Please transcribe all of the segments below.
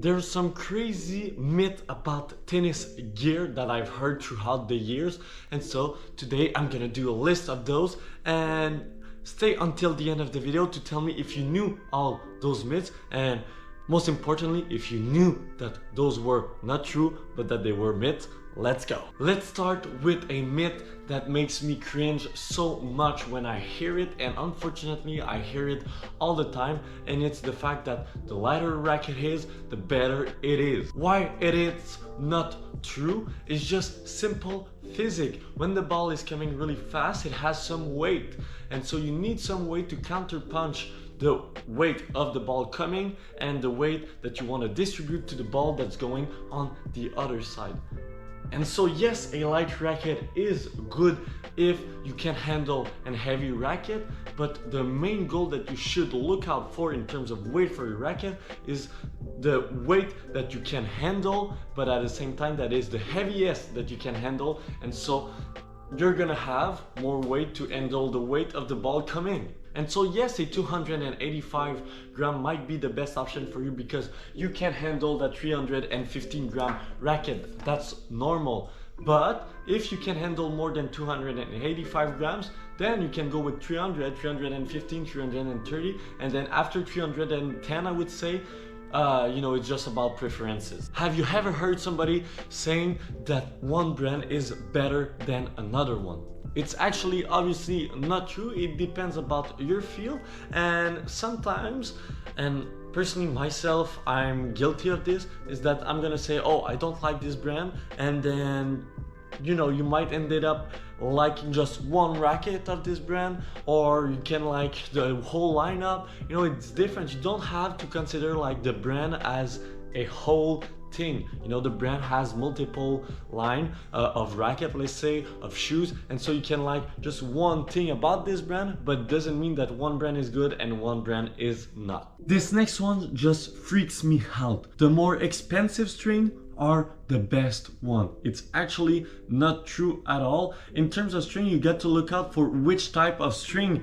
There's some crazy myth about tennis gear that I've heard throughout the years, and so today I'm gonna do a list of those, and stay until the end of the video to tell me if you knew all those myths, and most importantly, if you knew that those were not true but that they were myths. Let's go. Let's start with a myth that makes me cringe so much when I hear it, and unfortunately I hear it all the time, and it's the fact that the lighter a racket is, the better it is. Why it is not true is just simple physics. When the ball is coming really fast, it has some weight, and so you need some weight to counterpunch the weight of the ball coming and the weight that you want to distribute to the ball that's going on the other side. And so yes, a light racket is good if you can handle a heavy racket, but the main goal that you should look out for in terms of weight for your racket is the weight that you can handle, but at the same time that is the heaviest that you can handle, and so you're gonna have more weight to handle the weight of the ball coming. And so yes, a 285 gram might be the best option for you because you can handle that 315 gram racket. That's normal. But if you can handle more than 285 grams, then you can go with 300, 315, 330, and then after 310, I would say, it's just about preferences. Have you ever heard somebody saying that one brand is better than another one? It's actually obviously not true. It depends about your feel, and sometimes, and personally myself, I'm guilty of this, is that I'm gonna say, oh, I don't like this brand, and then you might end up liking just one racket of this brand, or you can like the whole lineup. It's different. You don't have to consider like the brand as a whole thing. The brand has multiple line of racket, let's say, of shoes, and so you can like just one thing about this brand, but doesn't mean that one brand is good and one brand is not. This next one just freaks me out. The more expensive string are the best one. It's actually not true at all. In terms of string, you get to look out for which type of string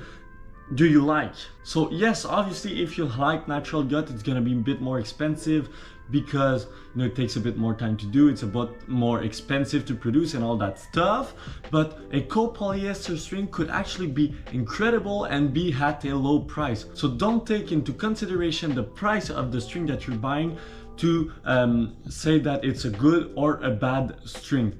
do you like. So yes, obviously if you like natural gut, it's gonna be a bit more expensive because it takes a bit more time to do, it's a bit more expensive to produce and all that stuff, but a copolyester string could actually be incredible and be at a low price. So don't take into consideration the price of the string that you're buying to say that it's a good or a bad string.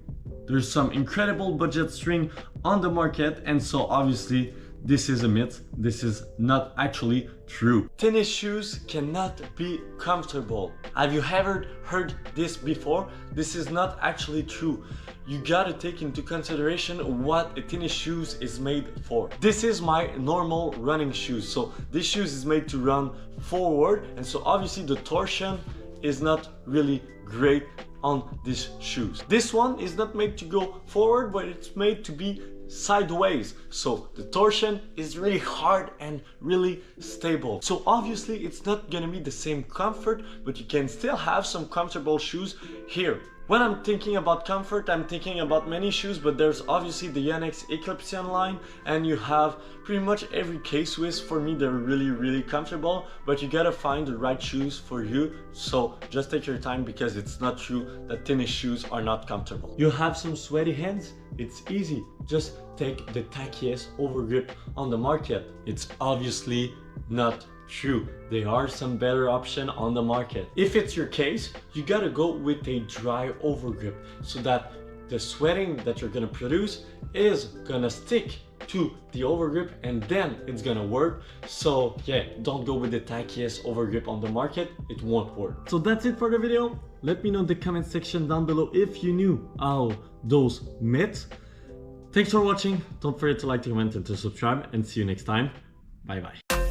There's some incredible budget string on the market, and so obviously this is a myth. This is not actually true. Tennis shoes cannot be comfortable. Have you ever heard this before? This is not actually true. You gotta take into consideration what a tennis shoes is made for. This is my normal running shoes. So this shoes is made to run forward, and so obviously the torsion is not really great on these shoes. This one is not made to go forward, but it's made to be sideways, so the torsion is really hard and really stable. So obviously it's not gonna be the same comfort, but you can still have some comfortable shoes here. When I'm thinking about comfort, I'm thinking about many shoes, but there's obviously the Yonex Eclipsion line, and you have pretty much every K-Swiss. For me, they're really comfortable, but you gotta find the right shoes for you. So just take your time, because it's not true that tennis shoes are not comfortable. You have some sweaty hands? It's easy. Just take the tackiest overgrip on the market. It's obviously not true. There are some better options on the market. If it's your case, you gotta go with a dry overgrip so that the sweating that you're gonna produce is gonna stick to the overgrip, and then it's gonna work. So yeah, don't go with the tackiest overgrip on the market. It won't work. So that's it for the video. Let me know in the comment section down below if you knew all those myths. Thanks for watching. Don't forget to like, comment, and to subscribe, and see you next time. Bye bye.